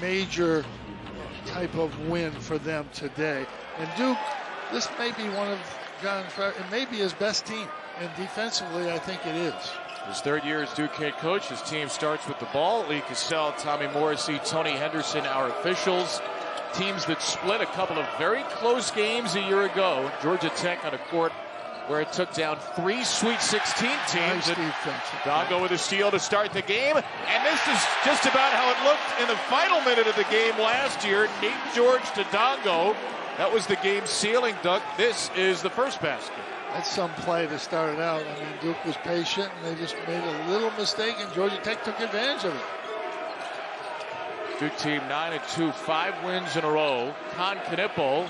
major type of win for them today. And Duke, this may be one of it may be his best team, and defensively, I think it is. His third year as Duke head coach. His team starts with the ball. Lee Cassell, Tommy Morrissey, Tony Henderson, our officials. Teams that split a couple of very close games a year ago. Georgia Tech on a court where it took down 3 Sweet 16 teams. Nice defense. Dongo with a steal to start the game. And this is just about how it looked in the final minute of the game last year. Nate George to Dongo. That was the game sealing dunk. This is the first basket. That's some play to start it out. I mean, Duke was patient, and they just made a little mistake, and Georgia Tech took advantage of it. Duke team 9-2, 5 wins in a row. Con Knippel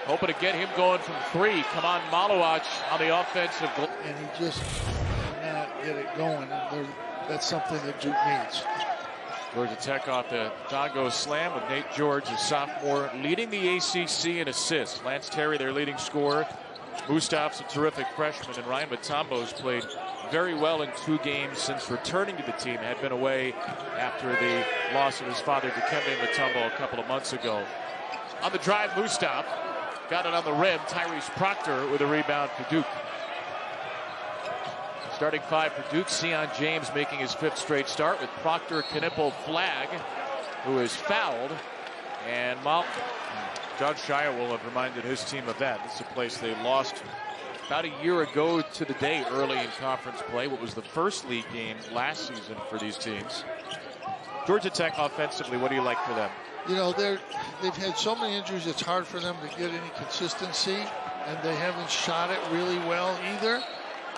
hoping to get him going from 3. Come on, Malowacz on the offensive. And he just cannot get it going. That's something that Duke needs. Georgia Tech off the Dongo slam with Nate George, a sophomore, leading the ACC in assists. Lance Terry, their leading scorer. Mustaf's a terrific freshman, and Ryan Mutombo's played very well in 2 games since returning to the team. Had been away after the loss of his father, Dikembe Mutombo, a couple of months ago. On the drive, Mustaf got it on the rim. Tyrese Proctor with a rebound for Duke. Starting 5 for Duke, Sion James making his 5th straight start with Proctor, Knippel, Flagg, who is fouled. And Doug Shire will have reminded his team of that. This is a place they lost about a year ago to the day early in conference play. What was the first league game last season for these teams. Georgia Tech offensively, what do you like for them? You know, they've had so many injuries, it's hard for them to get any consistency, and they haven't shot it really well either.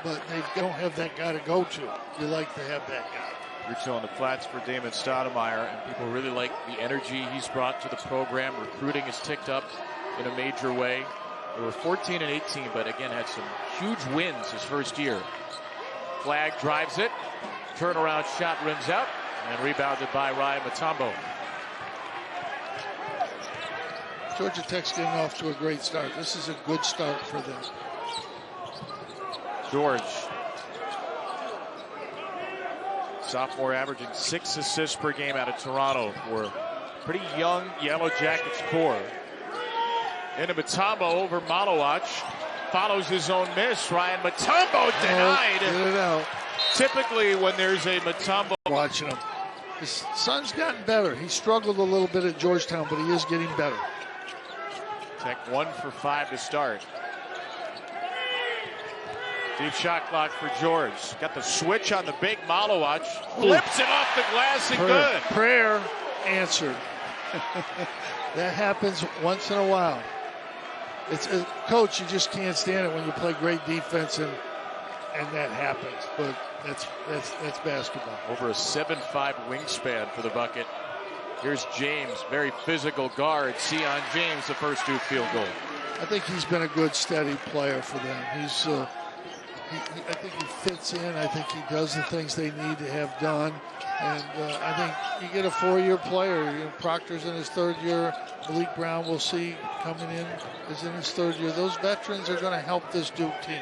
But they don't have that guy to go to. You like to have that guy. Rich on the flats for Damon Stoudemire, and people really like the energy he's brought to the program. Recruiting has ticked up in a major way. They were 14 and 18, but again had some huge wins his first year. Flagg drives it. Turnaround shot rims out, and rebounded by Ryan Mutombo. Georgia Tech's getting off to a great start. This is a good start for them. George, sophomore, averaging 6 assists per game out of Toronto for pretty young Yellow Jackets core. Into Mutombo over Malowacz. Follows his own miss. Ryan Mutombo denied. Get it out. Typically when there's a Mutombo. Watching him. His son's gotten better. He struggled a little bit at Georgetown, but he is getting better. Tech 1 for 5 to start. Deep shot clock for George. Got the switch on the big Malowacz. Flips it off the glass and good. Prayer answered. That happens once in a while. Coach, you just can't stand it when you play great defense and that happens. But that's basketball. Over a 7'5" wingspan for the bucket. Here's James, very physical guard. Sion James, the first Duke field goal. I think he's been a good, steady player for them. He's. I think he fits in. I think he does the things they need to have done. And I think you get a 4-year player. You know, Proctor's in his 3rd year. Malik Brown, we'll see, coming in, is in his 3rd year. Those veterans are going to help this Duke team.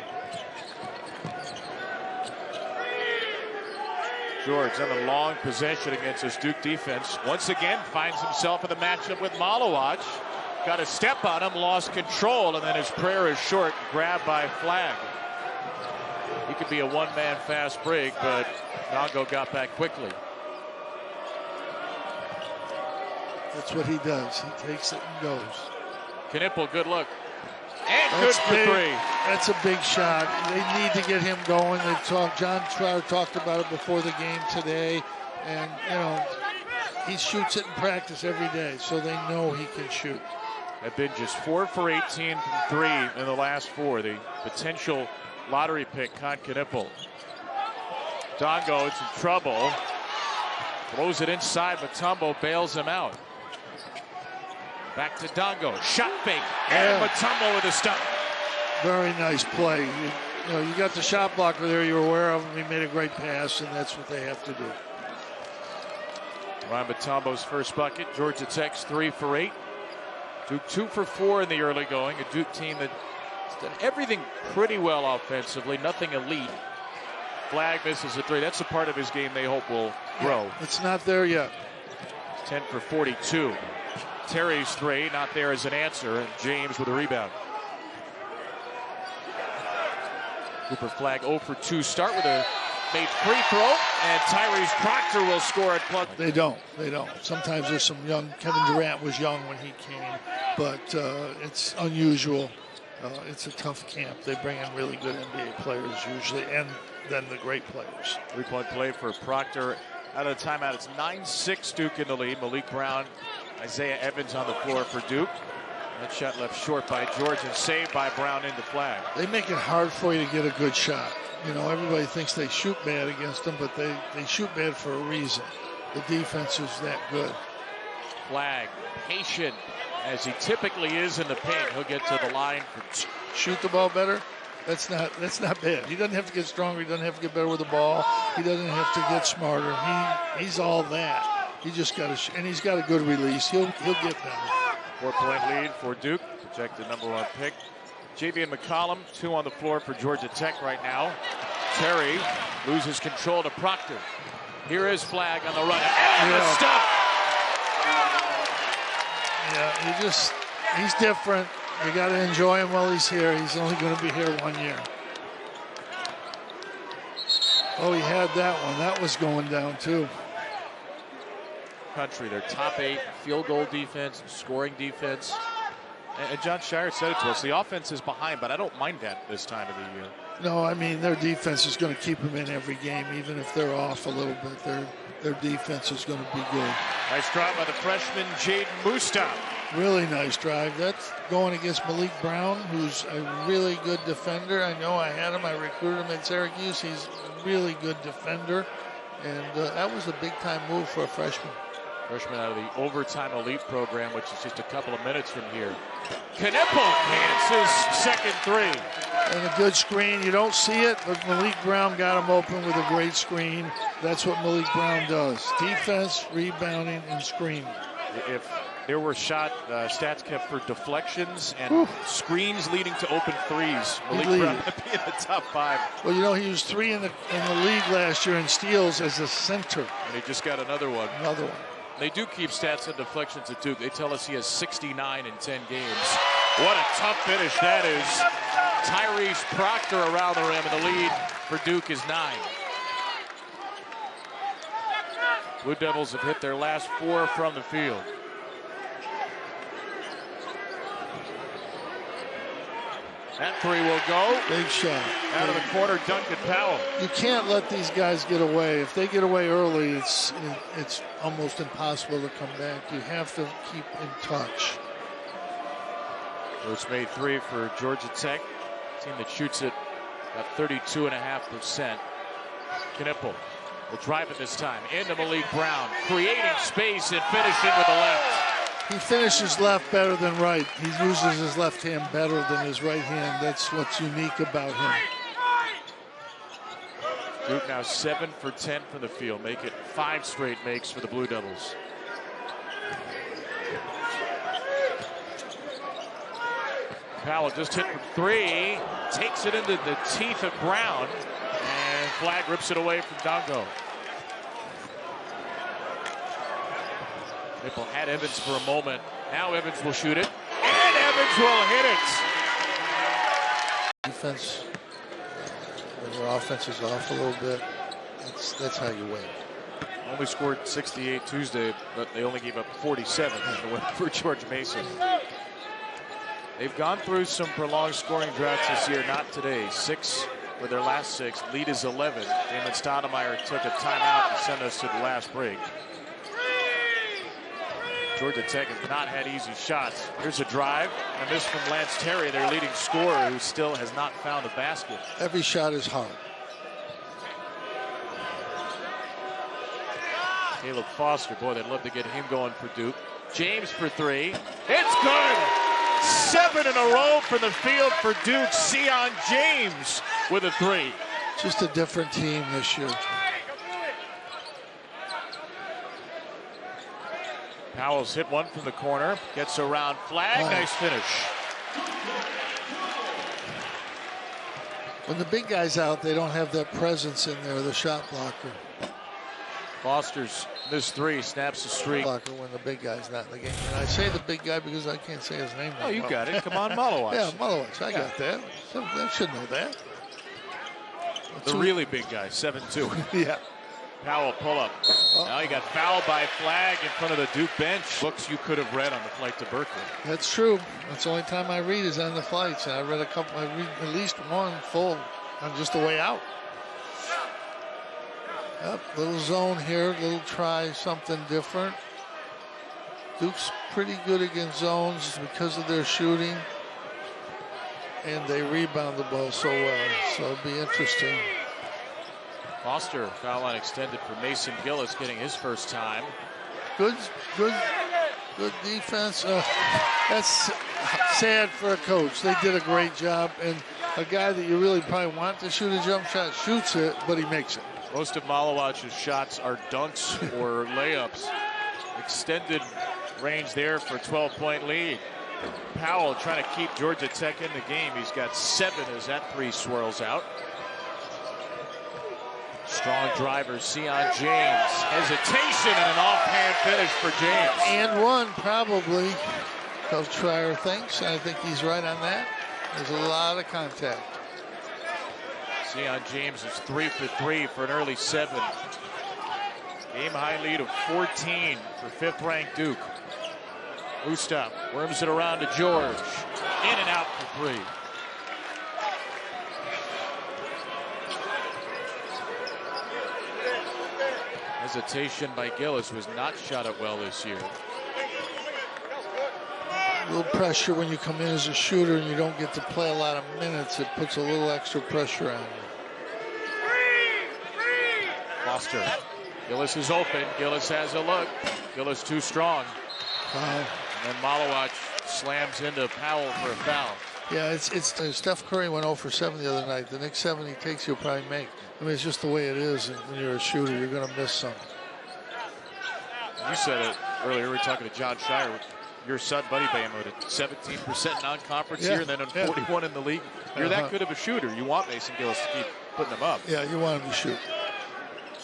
George on the long possession against this Duke defense. Once again, finds himself in the matchup with Malowacz. Got a step on him, lost control, and then his prayer is short. Grabbed by Flagg. He could be a one-man fast break, but Dongo got back quickly. That's what he does. He takes it and goes. Knippel, good look. And good for 3. That's a big shot. They need to get him going. John Trower talked about it before the game today. And, you know, he shoots it in practice every day, so they know he can shoot. Have been just 4 for 18 from 3 in the last 4. The potential lottery pick, Con Knippel. Dongo is in trouble. Throws it inside. Mutombo bails him out. Back to Dongo. Shot fake. And Mutombo with a stop. Very nice play. You got the shot blocker there you're aware of him. He made a great pass, and that's what they have to do. Ryan Mutombo's first bucket. Georgia Tech's 3 for 8. Duke 2 for 4 in the early going. A Duke team that done everything pretty well offensively, nothing elite. Flagg misses a 3. That's a part of his game they hope will grow. It's not there yet. 10 for 42. Terry's three, not there as an answer, and James with a rebound. Cooper Flag 0 for 2 start with a made free throw, and Tyrese Proctor will score at plug. They don't. Sometimes there's some young, Kevin Durant was young when he came, but it's unusual. It's a tough camp. They bring in really good NBA players usually, and then the great players. 3-point play for Proctor. Out of the timeout, it's 9-6 Duke in the lead. Malik Brown, Isaiah Evans on the floor for Duke. That shot left short by George and saved by Brown into Flag. They make it hard for you to get a good shot. You know, everybody thinks they shoot bad against them, but they shoot bad for a reason. The defense is that good. Flag, patient, as he typically is in the paint. He'll get to the line for shoot the ball better. That's not bad. He doesn't have to get stronger. He doesn't have to get better with the ball. He doesn't have to get smarter. He's all that. He just got to, and he's got a good release. He'll get better. 4-point lead for Duke, projected #1 pick. Javian McCollum, 2 on the floor for Georgia Tech right now. Terry loses control to Proctor. Here is Flag on the run. And the stuff. Yeah, he's different. You got to enjoy him while he's here. He's only going to be here 1 year. Oh, he had that one. That was going down too. Country, their top 8 field goal defense, scoring defense. And John Shire said it to us, the offense is behind, but I don't mind that this time of the year. No, I mean, their defense is going to keep them in every game, even if they're off a little bit. Their defense is going to be good. Nice drive by the freshman, Jaden Mustaf. Really nice drive. That's going against Malik Brown, who's a really good defender. I know I had him. I recruited him at Syracuse. He's a really good defender. And that was a big-time move for a freshman. Freshman out of the Overtime Elite program, which is just a couple of minutes from here. Knipple hits his second three. And a good screen. You don't see it, but Malik Brown got him open with a great screen. That's what Malik Brown does. Defense, rebounding, and screening. If there were stats kept for deflections and screens leading to open threes, Malik Brown would be in the top 5. Well, you know, he was 3 in the league last year in steals as a center. And he just got another one. Another one. They do keep stats on deflections at Duke. They tell us he has 69 in 10 games. What a tough finish that is. Tyrese Proctor around the rim, and the lead for Duke is 9. Blue Devils have hit their last 4 from the field. That three will go. Big shot. Out of the corner, Duncan Powell. You can't let these guys get away. If they get away early, it's almost impossible to come back. You have to keep in touch. First made 3 for Georgia Tech. Team that shoots it about 32.5%. Knipple will drive it this time into Malik Brown, creating space and finishing with the left. He finishes left better than right. He uses his left hand better than his right hand. That's what's unique about him. Duke now 7 for 10 from the field. Make it 5 straight makes for the Blue Devils. Powell just hit for 3. Takes it into the teeth of Brown. And Flag rips it away from Dongo. Knipple had Evans for a moment. Now Evans will shoot it. And Evans will hit it. Defense, when your offense is off a little bit, that's how you win. Only scored 68 Tuesday, but they only gave up 47 in the win for George Mason. They've gone through some prolonged scoring droughts this year, not today. 6 for their last 6. Lead is 11. Damon Stoudemire took a timeout to send us to the last break. Georgia Tech has not had easy shots. Here's a drive, and a miss from Lance Terry, their leading scorer, who still has not found a basket. Every shot is hard. Caleb Foster, boy, they'd love to get him going for Duke. James for 3. It's good! 7 in a row from the field for Duke. Sion James with a 3. Just a different team this year. Powell's hit one from the corner, gets around Flag, nice finish. When the big guy's out, they don't have that presence in there, the shot blocker. Foster's missed three, snaps the streak. When the big guy's not in the game. And I say the big guy because I can't say his name. Oh, you got it. Come on, Malowacz. Yeah, Malowacz. I got that. I should know that. The really big guy, 7'2". Yeah. Powell pull up. Now he got fouled by flag in front of the Duke bench. Books you could have read on the flight to Berkeley. That's true. That's the only time I read is on the flights. And I read at least one full on just the way out. Yep, little zone here, little try something different. Duke's pretty good against zones because of their shooting. And they rebound the ball so well, so it'll be interesting. Foster, foul line extended for Mason Gillis, getting his first time. Good defense. That's sad for a coach. They did a great job, and a guy that you really probably want to shoot a jump shot shoots it, but he makes it. Most of Malowacz's shots are dunks or layups. Extended range there for a 12-point lead. Powell trying to keep Georgia Tech in the game. He's got 7 as that 3 swirls out. Strong driver, Sion James. Hesitation and an offhand finish for James. And one, probably. Coach Schreier thinks. I think he's right on that. There's a lot of contact. Sion James is 3 for 3 for an early 7. Game high lead of 14 for 5th-ranked Duke. Mustaf worms it around to George. In and out for 3. Hesitation by Gillis, was not shot at well this year. A little pressure when you come in as a shooter and you don't get to play a lot of minutes. It puts a little extra pressure on you. Foster. Gillis is open. Gillis has a look. Gillis too strong. Wow. And then Malowacz slams into Powell for a foul. Yeah, it's Steph Curry went 0 for 7 the other night. The next 7 he takes, you'll probably make. I mean, it's just the way it is. And when you're a shooter, you're going to miss some. You said it earlier. We were talking to John Shire. Your son, Buddy Bamo, at 17% non-conference here, and then on 41 in the league. You're that good of a shooter. You want Mason Gillis to keep putting them up. Yeah, you want him to shoot.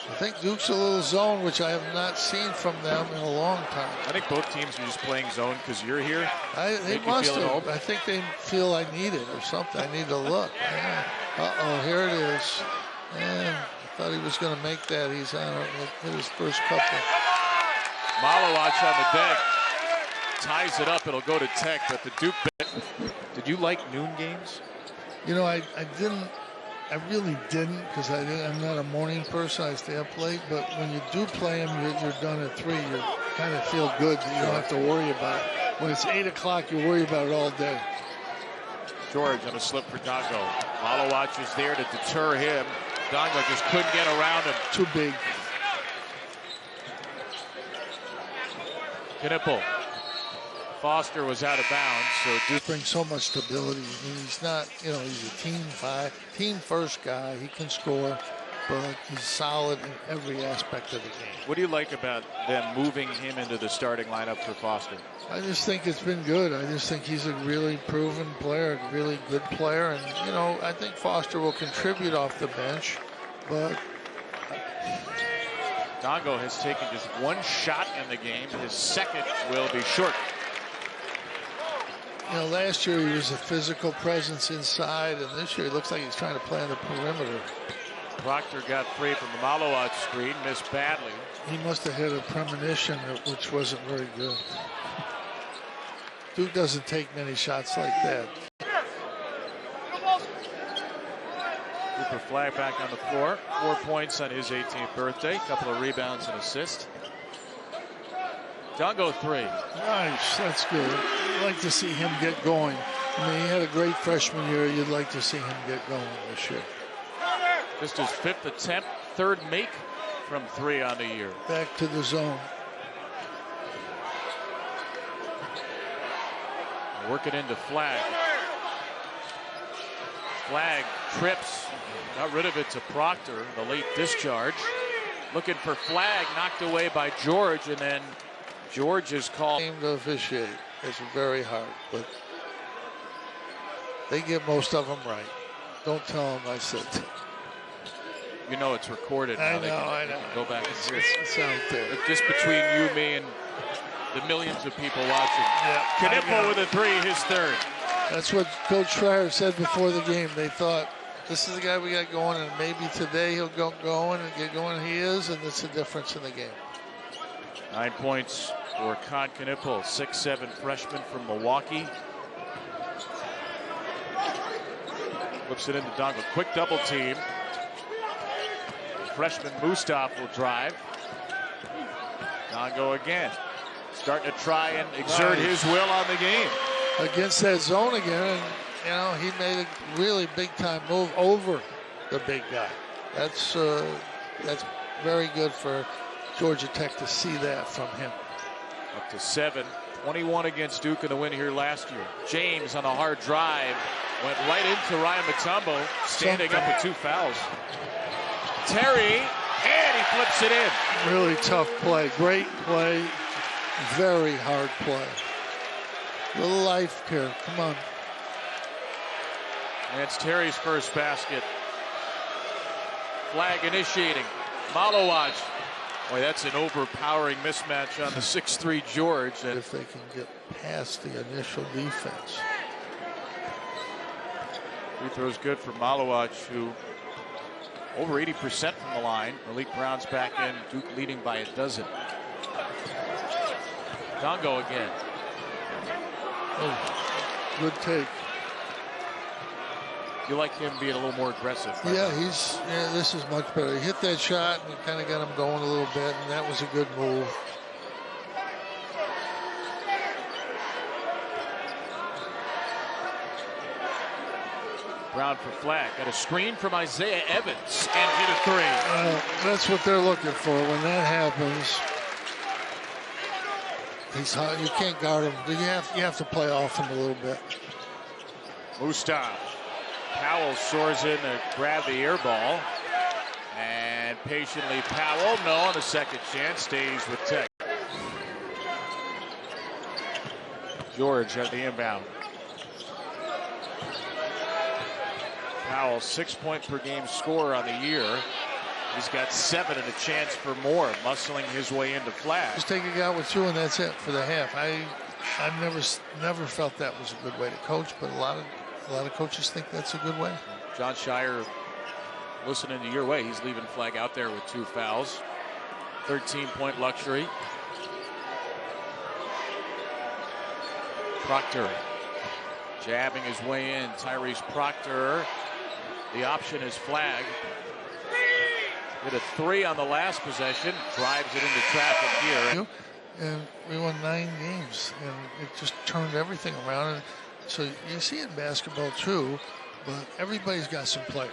I think Duke's a little zone, which I have not seen from them in a long time. I think both teams are just playing zone because you're here. They must have. I think they feel I need it or something. I need to look. Yeah. Uh-oh, here it is. And I thought he was going to make that. He's on it. Hit his first couple. Malowacz on the deck. Ties it up. It'll go to Tech, but the Duke. Did you like noon games? You know, I didn't. I really didn't, because I'm not a morning person. I stay up late. But when you do play them, you're done at 3. You kind of feel good that you don't have to worry about it. When it's 8 o'clock, you worry about it all day. George on a slip for Dongo. Malowacz is there to deter him. Dongo just couldn't get around him. Too big. Knipple. Foster was out of bounds, so Duke brings so much stability. I mean, he's not, you know, he's a team first guy. He can score, but he's solid in every aspect of the game. What do you like about them moving him into the starting lineup for Foster? I just think it's been good. I just think he's a really proven player, a really good player, and you know, I think Foster will contribute off the bench, but Dongo has taken just 1 shot in the game. His second will be short. You know, last year he was a physical presence inside, and this year it looks like he's trying to play on the perimeter. Proctor got free from the Malowacz screen, missed badly. He must have had a premonition, which wasn't very good. Duke doesn't take many shots like that. Cooper Flag back on the floor. 4 points on his 18th birthday. Couple of rebounds and assists. Dongo 3. Nice, that's good. You'd like to see him get going. I mean, he had a great freshman year. You'd like to see him get going this year. Just his 5th attempt, 3rd make from 3 on the year. Back to the zone. Work it into Flag. Flag trips. Got rid of it to Proctor, the late discharge. Looking for Flag, knocked away by George, and then George is called. Game to officiate is very hard, but they get most of them right. Don't tell them I said. You know it's recorded now. I know. Go back and hear it. It's out there. Just between you, me, and the millions of people watching. Yeah, Knipple with a three, his third. That's what Coach Schreier said before the game. They thought, this is the guy we got going, and maybe today he'll go going and get going. He is, and that's the difference in the game. 9 points for Con Knipple, 6'7" freshman from Milwaukee. Flips it into Dongo. Quick double team. Freshman Mustaf will drive. Dongo again. Starting to try and exert his will on the game. Against that zone again, and he made a really big time move over the big guy. That's very good for Georgia Tech to see that from him. Up to 7, 21 against Duke in the win here last year. James on a hard drive went right into Ryan Mutombo, standing up with 2 fouls. Terry, and he flips it in. Really tough play, great play, very hard play. Little life here, come on. That's Terry's first basket. Flag initiating. Malowaj. Boy, that's an overpowering mismatch on the 6'3" George. If they can get past the initial defense. Free throw's good for Malowaj, who over 80% from the line. Malik Brown's back in. Duke leading by a dozen. Dongo again. Oh, good take. You like him being a little more aggressive. Right? Yeah, this is much better. He hit that shot and kind of got him going a little bit, and that was a good move. Brown for flag. Got a screen from Isaiah Evans and hit a three. That's what they're looking for. When that happens, he's hot. You can't guard him. You have to play off him a little bit. Mustaf. Powell soars in to grab the air ball. And patiently Powell, no, on the second chance, stays with Tech. George at the inbound. Powell, 6-point per game scorer on the year. He's got 7 and a chance for more, muscling his way into flag. Just take a guy with 2 and that's it for the half. I've never felt that was a good way to coach, but a lot of coaches think that's a good way. John Shire listening to your way. He's leaving flag out there with 2 fouls. 13-point luxury. Proctor jabbing his way in. Tyrese Proctor. The option is flag. Hit a 3 on the last possession. Drives it into traffic here. And we won 9 games, and it just turned everything around. And so you see it in basketball too, but everybody's got some players.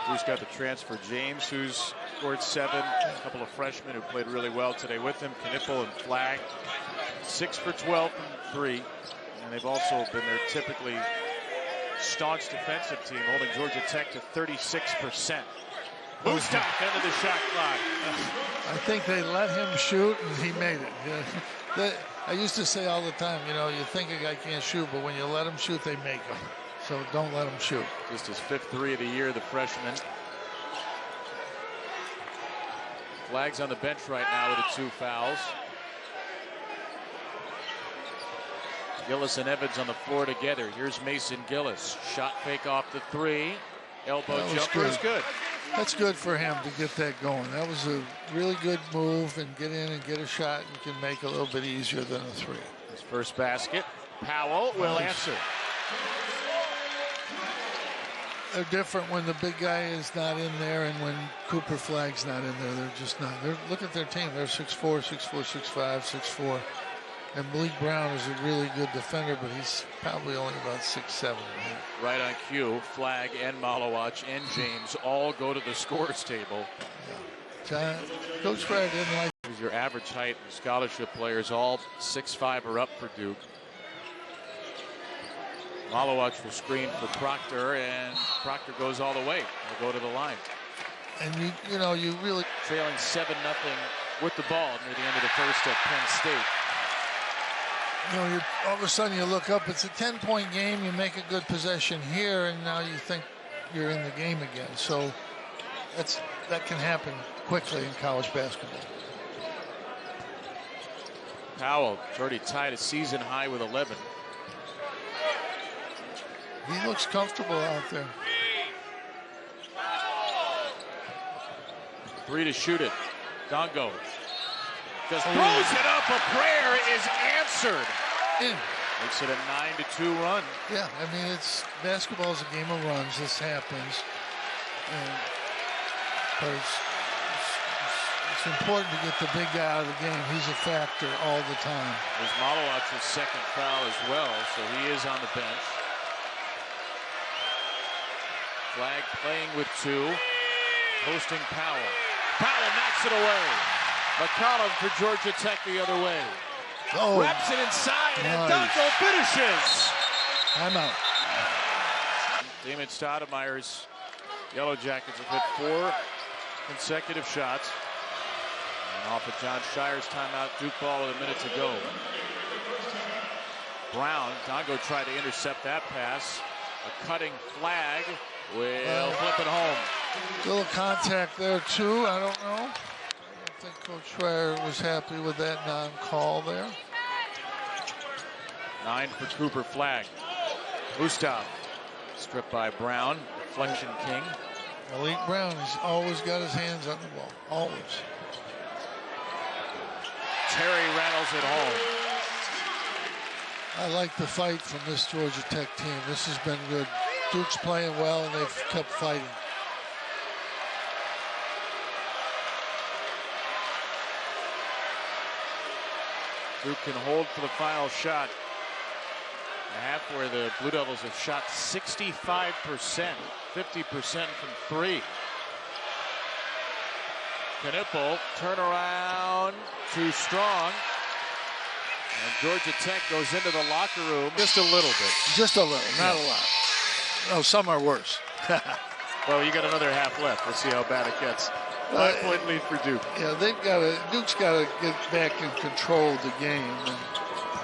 Who's got the transfer? James, who's scored 7. A couple of freshmen who played really well today with him. Knipple and Flag. 6 for 12 from 3. And they've also been their typically staunch defensive team, holding Georgia Tech to 36%. Mustaf into the shot clock. I think they let him shoot, and he made it. I used to say all the time, you think a guy can't shoot, but when you let him shoot, they make him. So don't let him shoot. Just his 5th 3 of the year, the freshman. Flag's on the bench right now with the 2 fouls. Gillis and Evans on the floor together. Here's Mason Gillis. Shot fake off the 3. Elbow jumper is good. That's good for him to get that going. That was a really good move, and get in and get a shot you can make a little bit easier than a 3. His first basket. Powell will answer. They're different when the big guy is not in there, and when Cooper Flag's not in there. They're just not. Look at their team. They're 6'4", 6'4", 6'5", 6'4". And Malik Brown is a really good defender, but he's probably only about 6'7". Right on cue, Flag and Malowaj and James all go to the scores table. Yeah. Coach Schreier didn't like. Here's your average height and scholarship players, all 6'5" or up for Duke. Malowaj will screen for Proctor, and Proctor goes all the way. He'll go to the line. And you really trailing 7-0 with the ball near the end of the first at Penn State. All of a sudden you look up, it's a 10-point game, you make a good possession here, and now you think you're in the game again. So that can happen quickly in college basketball. Powell has already tied a season high with 11. He looks comfortable out there. 3 to shoot it. Dongo just throws it up. A prayer is answered. In. Makes it a 9-2 run. Yeah, I mean, basketball is a game of runs. This happens. But it's important to get the big guy out of the game. He's a factor all the time. There's Malowac's second foul as well, so he is on the bench. Flag playing with 2. Posting Powell. Powell knocks it away. McCollum for Georgia Tech the other way. Oh, wraps it inside, nice. And Dongo finishes. Timeout. Damon Stoudemire's Yellow Jackets have hit 4 consecutive shots. And off of John Shire's timeout, Duke ball with a minute to go. Brown, Dongo tried to intercept that pass. A cutting flag will flip it home. Little contact there too, I don't know. I think Coach Schreier was happy with that non-call there. 9 for Cooper flag. Gustav stripped by Brown. Deflection king. Malik Brown, he's always got his hands on the ball. Always. Terry rattles it home. I like the fight from this Georgia Tech team. This has been good. Duke's playing well and they've kept fighting. Duke can hold for the final shot. A half where the Blue Devils have shot 65%, 50% from 3. Knipple, turnaround, too strong. And Georgia Tech goes into the locker room just a little bit. Just a little, not a lot. No, some are worse. Well, you got another half left. We'll see how bad it gets. 5-point lead for Duke. Yeah, Duke's got to get back in control of the game, and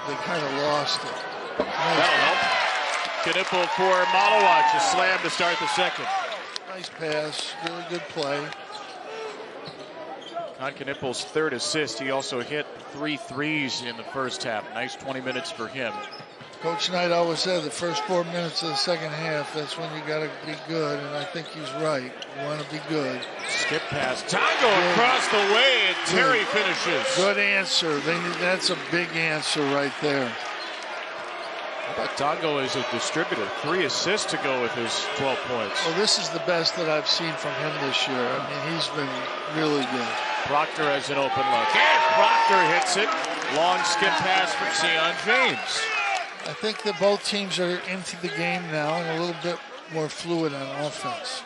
they kind of lost it. That'll help. Knipple for Malowac, a slam to start the second. Nice pass, really good play. On Knipple's 3rd assist, he also hit 3 threes in the first half. Nice 20 minutes for him. Coach Knight always said the first 4 minutes of the second half, that's when you got to be good, and I think he's right. You want to be good. Skip pass. Dongo across the way, and Terry finishes. Good answer. That's a big answer right there. How about Dongo as a distributor? 3 assists to go with his 12 points. Well, this is the best that I've seen from him this year. I mean, he's been really good. Proctor has an open look. And Proctor hits it. Long skip pass from Sion James. I think that both teams are into the game now and a little bit more fluid on offense.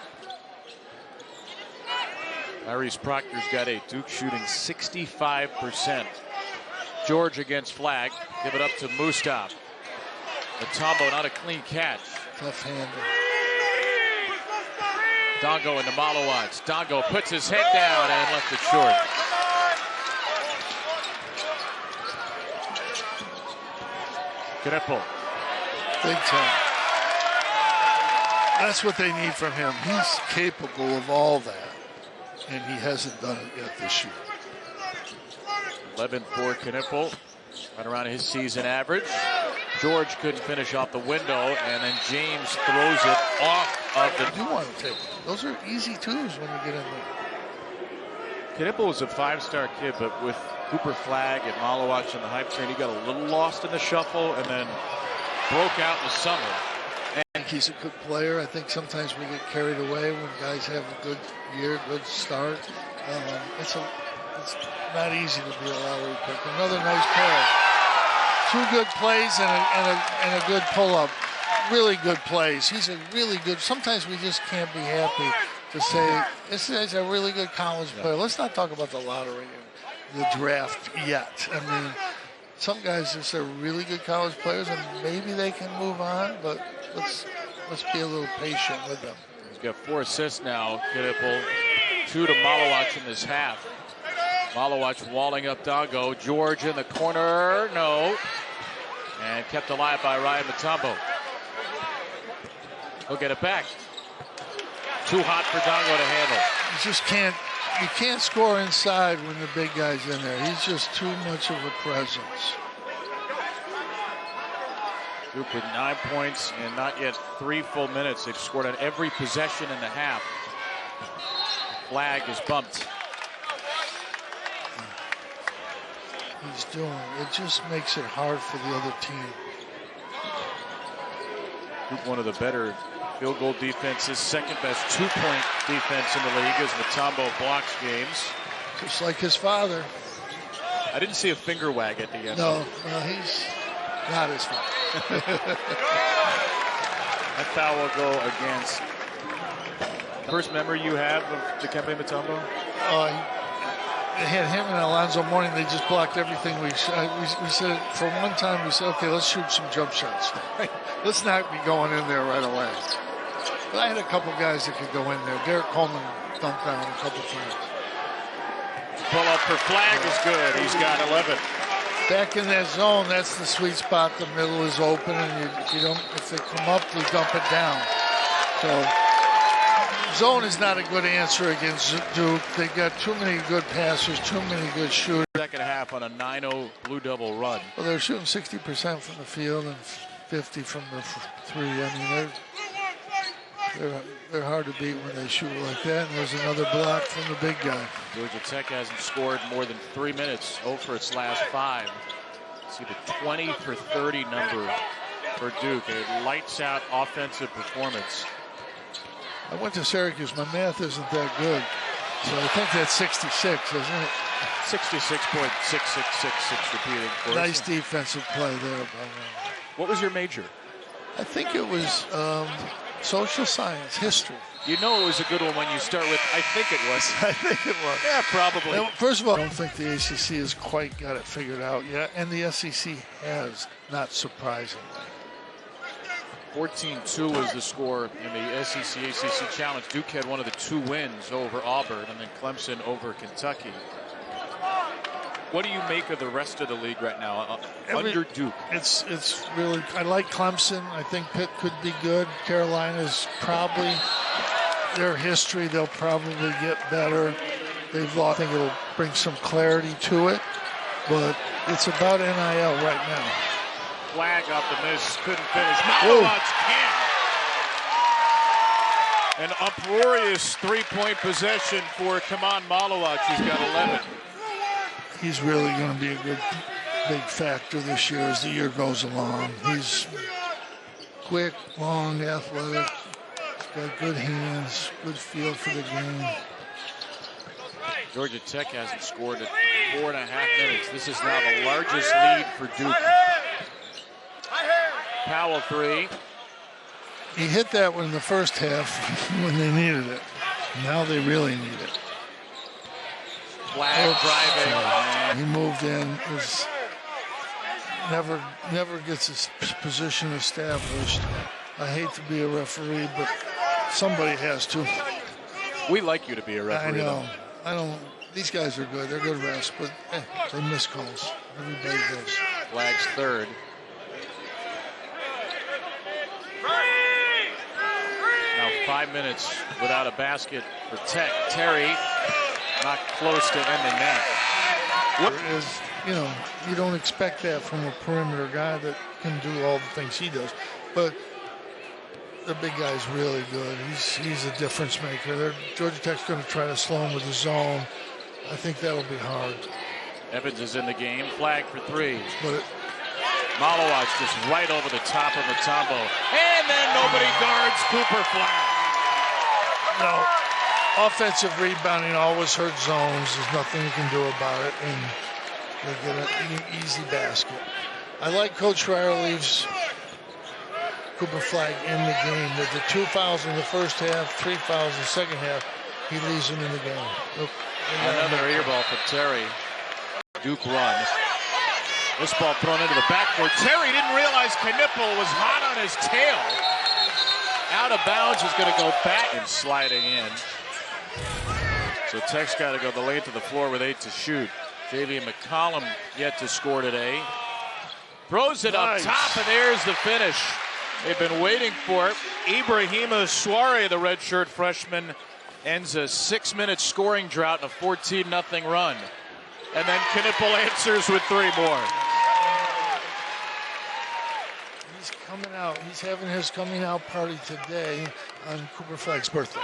Tyrese Proctor's got 8. Duke shooting 65%. George against flag. Give it up to Mustaf. Mutombo, not a clean catch. Tough handle. Dongo into Malowac. Dongo puts his head down and left it short. Knipple. Big time. That's what they need from him. He's capable of all that, and he hasn't done it yet this year. 11 for Knipple. Right around his season average. George couldn't finish off the window, and then James throws it off of the... You want to take it. Those are easy twos when you get in there. Knipple was a 5-star kid, but with Cooper Flag and Malowac in the hype train, he got a little lost in the shuffle and then broke out in the summer. I think he's a good player. I think sometimes we get carried away when guys have a good year, good start. It's not easy to be a lottery pick. Another nice pass. 2 good plays and a good pull-up. Really good plays. He's a really good. Sometimes we just can't be happy to say this is a really good college player. Let's not talk about the lottery and the draft yet. I mean, some guys just are really good college players, and maybe they can move on. But let's be a little patient with them. He's got 4 assists now. Knipple, 2 to Malowac in this half. Malowac walling up Dongo. George in the corner. No. And kept alive by Ryan Mutombo. He'll get it back. Too hot for Dongo to handle. just can't. You can't score inside when the big guy's in there. He's just too much of a presence. Duke with 9 points and not yet 3 full minutes. They've scored on every possession in the half. Flag is bumped. He's doing it. Just makes it hard for the other team. Duke, one of the better field goal defenses, second best 2-point defense in the league as Mutombo blocks games. Just like his father. I didn't see a finger wag at the end. No, he's not his father. That foul will go against. First memory you have of Dikembe Mutombo? They had him and Alonzo Mourning. They just blocked everything. We said for one time, we said, okay, let's shoot some jump shots. Let's not be going in there right away. But I had a couple guys that could go in there. Derek Coleman dunked down a couple times. Pull up for Flag is good. He's got 11. Back in that zone, that's the sweet spot. The middle is open, and if they come up, we dump it down. So zone is not a good answer against Duke. They got too many good passers, too many good shooters. Second half on a 9-0 Blue Devil run. Well, they're shooting 60% from the field and 50 from the three. I mean, they're hard to beat when they shoot like that. And there's another block from the big guy. Georgia Tech hasn't scored more than 3 minutes. 0 for its last 5. See the 20 for 30 number for Duke. A lights out offensive performance. I went to Syracuse. My math isn't that good. So I think that's 66, isn't it? 66.6666 repeating for us. Nice defensive play there. What was your major? I think it was social science, history. You know it was a good one when you start with, I think it was. I think it was. Yeah, probably. Now, first of all, I don't think the ACC has quite got it figured out yet, and the SEC has, not surprisingly. 14-2 was the score in the SEC ACC Challenge. Duke had one of the 2 wins over Auburn and then Clemson over Kentucky. What do you make of the rest of the league right now under Duke? It's really, I like Clemson. I think Pitt could be good. Carolina's probably, their history, they'll probably get better. They've lost. I think it'll bring some clarity to it, but it's about NIL right now. Flag off the miss, couldn't finish. Malowatch can. An uproarious 3-point possession for Kaman Malowatch. He's got 11. He's really going to be a good, big factor this year as the year goes along. He's quick, long, athletic. He's got good hands, good feel for the game. Georgia Tech hasn't scored in 4.5 minutes. This is now the largest lead for Duke. Powell 3. He hit that one in the first half when they needed it. Now they really need it. Flag driving. He moved in. Never gets his position established. I hate to be a referee, but somebody has to. We like you to be a referee. I know. I don't. These guys are good. They're good refs, but they miss calls. Everybody does. Flag's 3rd. Now 5 minutes without a basket for Tech. Terry not close to ending that. What is, you don't expect that from a perimeter guy that can do all the things he does, but the big guy's really good. He's a difference maker. Georgia Tech's going to try to slow him with the zone. I think that'll be hard. Evans is in the game. Flag for 3. But Malowatch just right over the top of Mutombo. And then nobody guards Cooper Flag. No. Offensive rebounding always hurts zones. There's nothing you can do about it, and they get an easy basket. I like Coach Schreier leaves Cooper Flag in the game. With the 2 fouls in the first half, 3 fouls in the second half, he leaves him in the game. Another ear ball for Terry. Duke run. This ball thrown into the backcourt. Terry didn't realize Knipple was hot on his tail. Out of bounds, is going to go back and sliding in. So Tech's got to go the length of the floor with 8 to shoot. J.V. McCollum yet to score today. Throws it up top, and there's the finish. They've been waiting for it. Ibrahima Suare, the redshirt freshman, ends a 6-minute scoring drought and a 14-0 run. And then Knipple answers with 3 more. He's coming out. He's having his coming out party today on Cooper Flagg's birthday.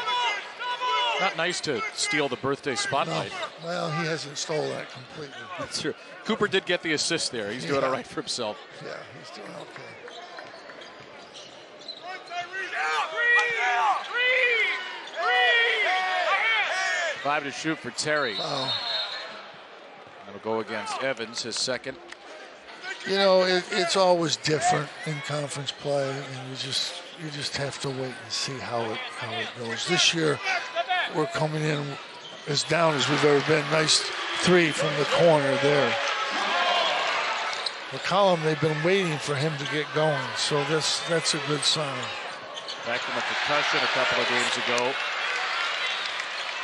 Not nice to steal the birthday spotlight. No. Well, he hasn't stolen that completely. That's true. Cooper did get the assist there. He's doing all right for himself. Yeah, he's doing okay. 5 to shoot for Terry. Oh. That'll go against Evans, his second. You know, it's always different in conference play, and you just have to wait and see how it goes. This year, we're coming in as down as we've ever been. Nice 3 from the corner there. McCollum, they've been waiting for him to get going, so that's a good sign. Back from a concussion a couple of games ago.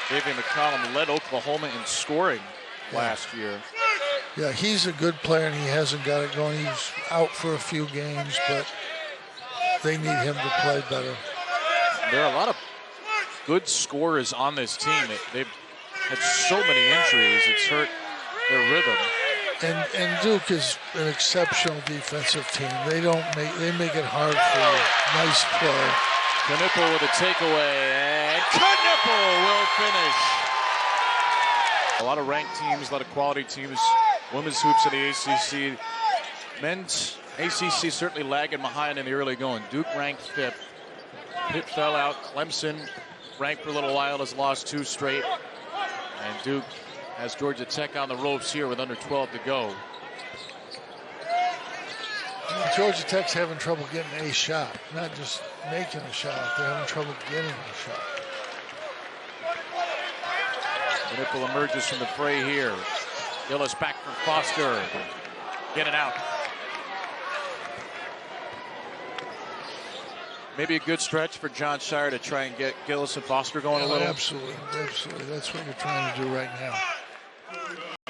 David McCollum led Oklahoma in scoring last year. Yeah, he's a good player, and he hasn't got it going. He's out for a few games, but they need him to play better. There are a lot of good scorers on this team. They've had so many injuries. It's hurt their rhythm. And Duke is an exceptional defensive team. They make it hard for you. Nice play. Knipple with a takeaway, and Knipple will finish. A lot of ranked teams, a lot of quality teams. Women's hoops in the ACC. Men's ACC certainly lagging behind in the early going. Duke ranked 5th. Pitt fell out. Clemson ranked for a little while, has lost 2 straight. And Duke has Georgia Tech on the ropes here with under 12 to go. Georgia Tech's having trouble getting a shot, not just making a shot. They're having trouble getting a shot. Knipple emerges from the fray here. Gillis back from Foster. Get it out. Maybe a good stretch for John Shire to try and get Gillis and Foster going a little. Absolutely, absolutely. That's what you're trying to do right now.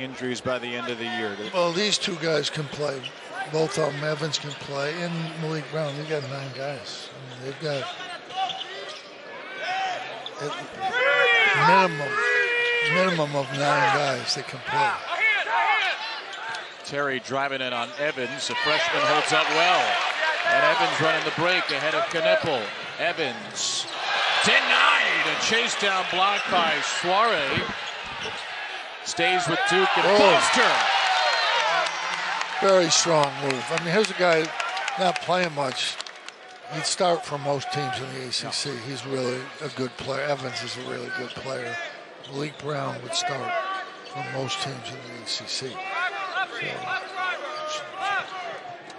Injuries by the end of the year. Well, these 2 guys can play. Both of them, Evans can play, and Malik Brown. They got 9 guys. I mean, they've got minimum of 9 guys that can play. Terry driving it on Evans. The freshman holds up well. And Evans running the break ahead of Knipple. Evans denied. A chase down block by Suarez. Stays with Duke and Foster. Very strong move. I mean, here's a guy not playing much. He'd start for most teams in the ACC. No. He's really a good player. Evans is a really good player. Malik Brown would start for most teams in the ACC. So,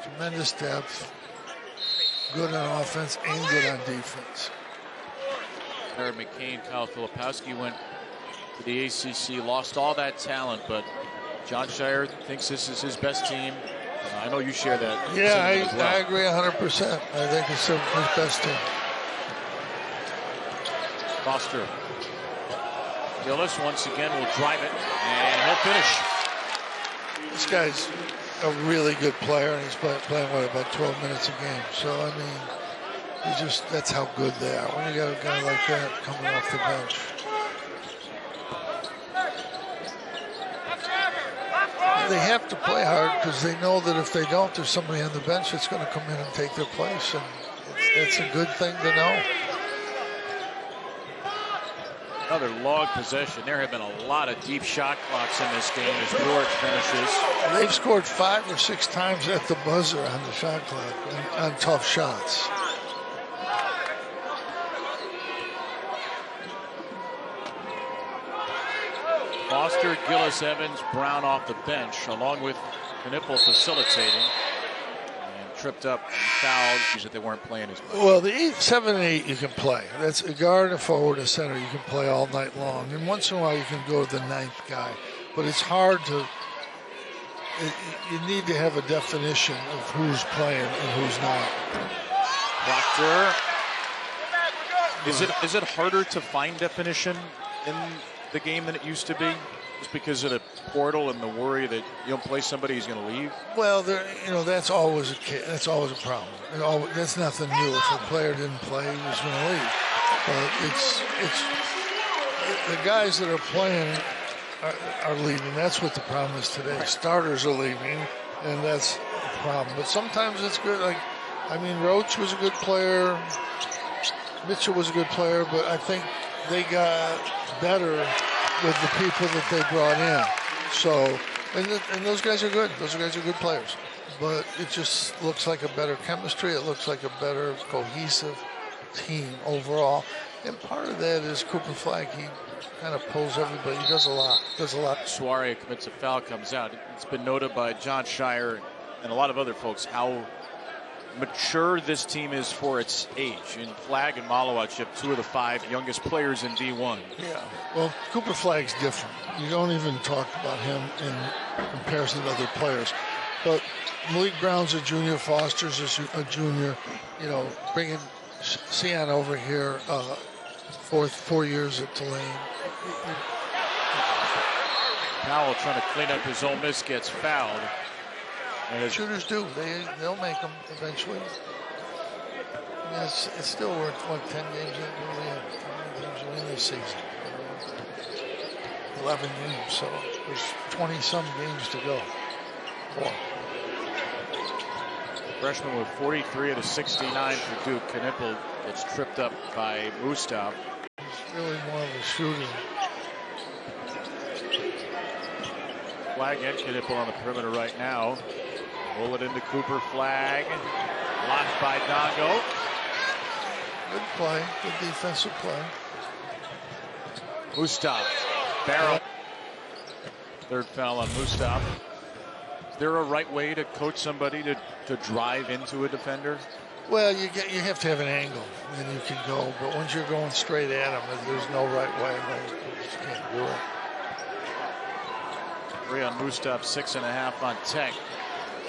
tremendous depth. Good on offense and good on defense. Jared McCain, Kyle Filipowski went to the ACC, lost all that talent, but John Shire thinks this is his best team. I know you share that. Yeah, I agree 100%. I think it's his best team. Foster. Gillis once again will drive it, and he'll finish. This guy's a really good player, and he's playing about 12 minutes a game. So, I mean, that's how good they are. When you got a guy like that coming off the bench. They have to play hard because they know that if they don't, there's somebody on the bench that's going to come in and take their place, and that's a good thing to know. Another long possession. There have been a lot of deep shot clocks in this game as George finishes. They've scored 5 or 6 times at the buzzer on the shot clock on tough shots. Foster, Gillis, Evans, Brown off the bench, along with Knipple facilitating. And tripped up and fouled because they weren't playing as much. Well, the 7 and 8 you can play. That's a guard, a forward, a center. You can play all night long. And once in a while you can go to the 9th guy. But it's hard to... You need to have a definition of who's playing and who's not. Proctor. Is it harder to find definition in the game than it used to be, just because of the portal and the worry that you don't play somebody who's going to leave? Well, that's always a problem. That's nothing new. If a player didn't play, he was going to leave. But the guys that are playing are leaving. That's what the problem is today. Starters are leaving, and that's the problem. But sometimes it's good. Like, I mean, Roach was a good player. Mitchell was a good player, but I think they got better with the people that they brought in. So, and those guys are good. Those guys are good players. But it just looks like a better chemistry. It looks like a better cohesive team overall. And part of that is Cooper Flagg. He kind of pulls everybody. He does a lot. Suarez commits a foul, comes out. It's been noted by John Shire and a lot of other folks how mature this team is for its age. And Flagg and Malowacz have 2 of the 5 youngest players in D1. Yeah, well, Cooper Flagg's different. You don't even talk about him in comparison to other players. But Malik Brown's a junior, Foster's a junior. You know, bringing Sion over here, 4 years at Tulane. Powell trying to clean up his Ole Miss, gets fouled. And shooters do. They'll make them eventually. Yeah, it's still worth, what, 10 games in? How many games are in this season? 11 games, so there's 20-some games to go. More. Freshman with 43 out of 69 for Duke. Knipple gets tripped up by Mustaf. He's really more of a shooter. Flagg and Knipple on the perimeter right now. Roll it into Cooper Flagg. Blocked by Dongo. Good play. Good defensive play. Mustaf. Barrel. Third foul on Mustaf. Is there a right way to coach somebody to drive into a defender? Well, you have to have an angle, and you can go. But once you're going straight at him, there's no right way. You just can't do it. 3 on Mustaf, 6.5 on Tech.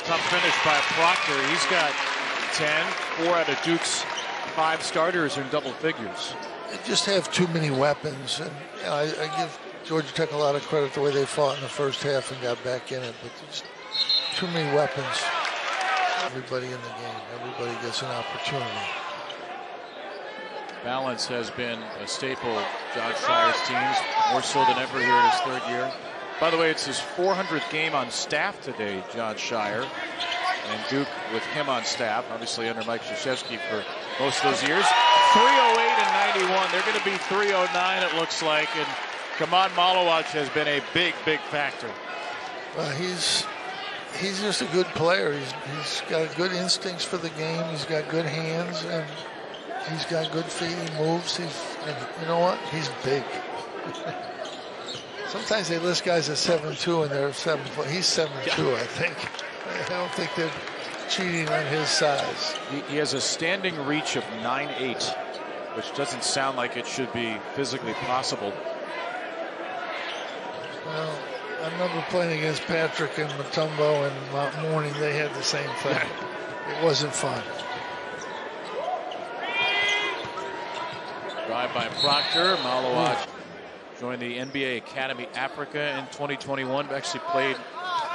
Tough finish by Proctor. He's got 10. 4 out of Duke's 5 starters in double figures. They just have too many weapons, and you know, I give Georgia Tech a lot of credit the way they fought in the first half and got back in it, but just too many weapons. Everybody in the game, everybody gets an opportunity. Balance has been a staple of John Shire's teams, more so than ever here in his 3rd year. By the way, it's his 400th game on staff today, John Shire. And Duke with him on staff, obviously under Mike Krzyzewski for most of those years. 308 and 91. They're going to be 309, it looks like. And Kaman Malowacz has been a big, big factor. Well, he's just a good player. He's got good instincts for the game. He's got good hands, and he's got good feet. He moves. And you know what? He's big. Sometimes they list guys at 7'2" and they're 7 foot. He's 7'2", I think. I don't think they're cheating on his size. He has a standing reach of 9'8", which doesn't sound like it should be physically possible. Well, I remember playing against Patrick and Mutombo and Mount Morning. They had the same thing. It wasn't fun. Drive by Proctor. Malowacz joined the NBA Academy Africa in 2021. Actually played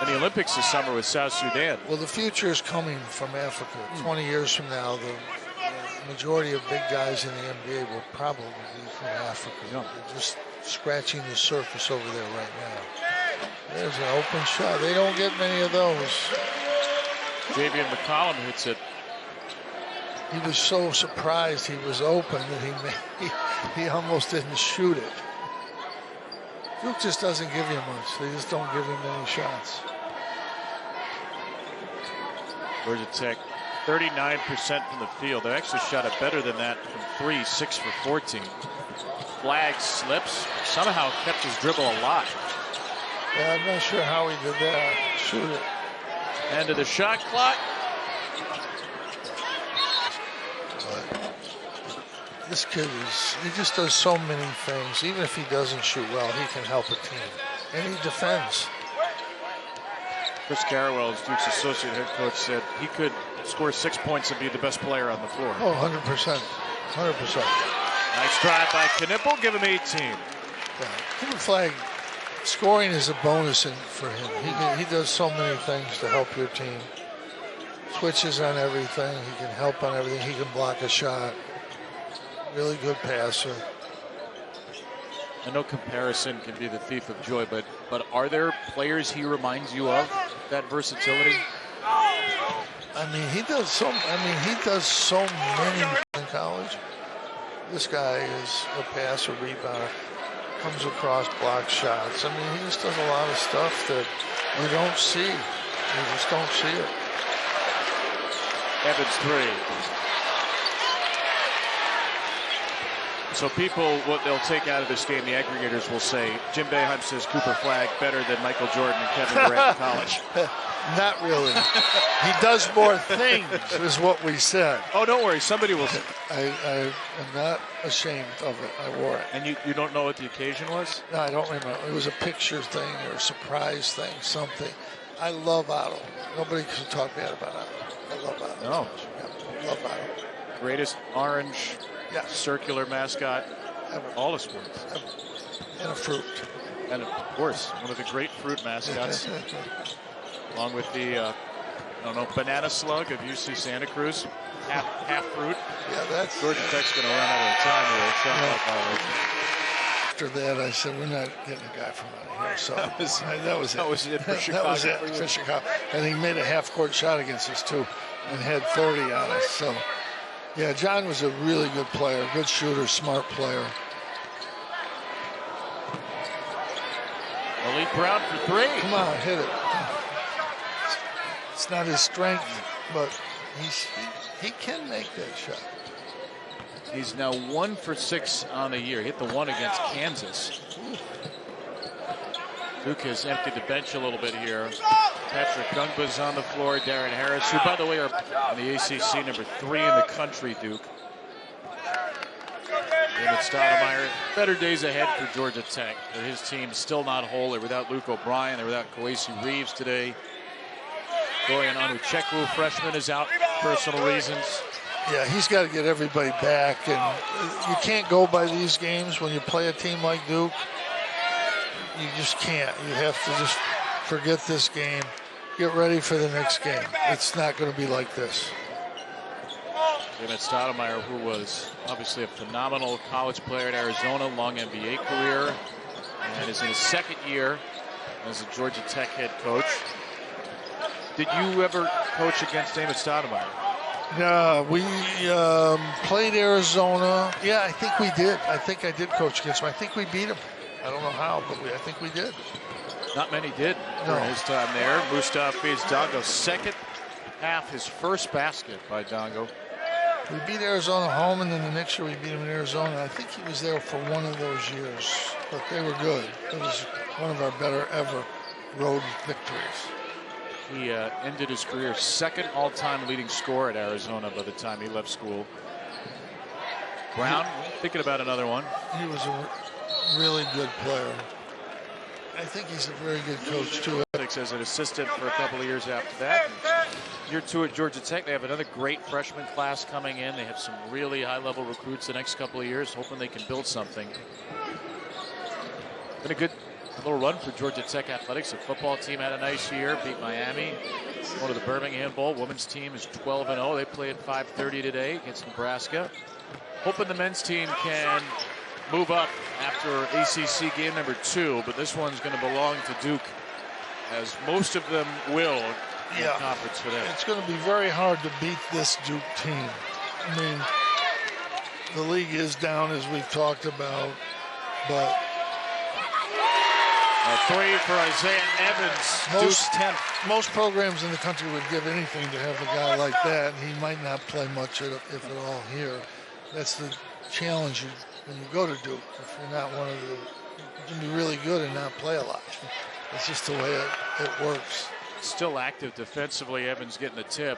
in the Olympics this summer with South Sudan. Well, the future is coming from Africa. 20 years from now, the majority of big guys in the NBA will probably be from Africa. Yeah. They're just scratching the surface over there right now. There's an open shot. They don't get many of those. Javian McCollum hits it. He was so surprised he was open that he almost didn't shoot it. Duke just doesn't give you much. They just don't give him many shots. Georgia Tech, 39% from the field. They actually shot it better than that from 3, 6 for 14. Flagg slips, somehow kept his dribble alive. Yeah, I'm not sure how he did that. Shoot it. End of the shot clock. But this kid he just does so many things. Even if he doesn't shoot well, he can help a team. And he defends. Chris Carrawell, as Duke's associate head coach, said he could score 6 points and be the best player on the floor. Oh, 100%. 100%. Nice drive by Knipple, give him 18. Yeah. Cooper Flagg, scoring is a bonus for him. He does so many things to help your team. Switches on everything. He can help on everything. He can block a shot. Really good passer. I know comparison can be the thief of joy, but are there players he reminds you of that versatility? I mean, he does so. He does so many in college. This guy is a passer, rebounder, comes across, block shots. I mean, he just does a lot of stuff that we don't see. We just don't see it. Evans 3. So people, what they'll take out of this game, the aggregators will say, Jim Boeheim says Cooper Flagg better than Michael Jordan and Kevin Durant in college. Not really. He does more things, is what we said. Oh, don't worry. Somebody will say. I am not ashamed of it. I wore it. And you don't know what the occasion was? No, I don't remember. It was a picture thing or a surprise thing, something. I love Otto. Nobody can talk bad about Otto. I love Otto. No. Yeah, love Otto. Greatest orange circular mascot ever. All the sports. Ever. And a fruit. And of course, one of the great fruit mascots. Along with the, I don't know, banana slug of UC Santa Cruz. Half fruit. Yeah, that's. Georgia Tech's going to run out of time here. Shot clock violation. After that, I said, we're not getting a guy from out of here. So that was it. That was it for Chicago. That was it for Chicago. And he made a half-court shot against us, too, and had 30 on us. So, yeah, John was a really good player, good shooter, smart player. Malik Brown for 3. Come on, hit it. It's not his strength, but he can make that shot. He's now 1 for 6 on the year. Hit the one against Kansas. Duke has emptied the bench a little bit here. Patrick Gungba's on the floor. Darren Harris, who, by the way, are in the ACC number 3 in the country, Duke. David Stoudemire. Better days ahead for Georgia Tech. His team's still not whole. They're without Luke O'Brien. They're without Kwesi Reeves today. Goyan Onwuchekwu, freshman, is out for personal reasons. Yeah, he's got to get everybody back, and you can't go by these games when you play a team like Duke. You just can't. You have to just forget this game, get ready for the next game. It's not going to be like this. David Stoudemire, who was obviously a phenomenal college player at Arizona, long NBA career, and is in his second year as a Georgia Tech head coach. Did you ever coach against David Stoudemire? Yeah, we played Arizona. Yeah, I think we did. I think I did coach against him. I think we beat him. I don't know how, but I think we did. Not many did during his time there. Mustaf feeds Dongo. Second half, his first basket by Dongo. We beat Arizona home, and then the next year we beat him in Arizona. I think he was there for one of those years, but they were good. It was one of our better ever road victories. He ended his career second all-time leading scorer at Arizona by the time he left school. Brown, thinking about another one. He was a really good player. I think he's a very good coach, too. As an assistant for a couple of years after that. Year 2 at Georgia Tech. They have another great freshman class coming in. They have some really high-level recruits the next couple of years, hoping they can build something. Been a good little run for Georgia Tech athletics. The football team had a nice year, beat Miami. Going to the Birmingham Bowl. Women's team is 12-0. They play at 5:30 today against Nebraska. Hoping the men's team can move up after ACC game number 2, but this one's going to belong to Duke, as most of them will in the conference for them. It's going to be very hard to beat this Duke team. I mean, the league is down, as we've talked about, but a 3 for Isaiah Evans, Duke's 10th. Most programs in the country would give anything to have a guy like that. He might not play much, if at all, here. That's the challenge when you go to Duke. If you're not one of the, you can be really good and not play a lot. That's just the way it works. Still active defensively. Evans getting the tip.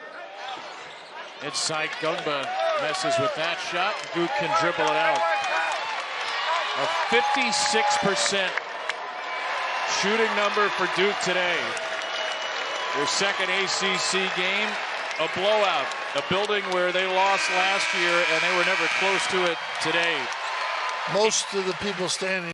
Inside, Gungba messes with that shot. Duke can dribble it out. A 56% shooting number for Duke today. Their second ACC game, a blowout. A building where they lost last year and they were never close to it today. Most of the people standing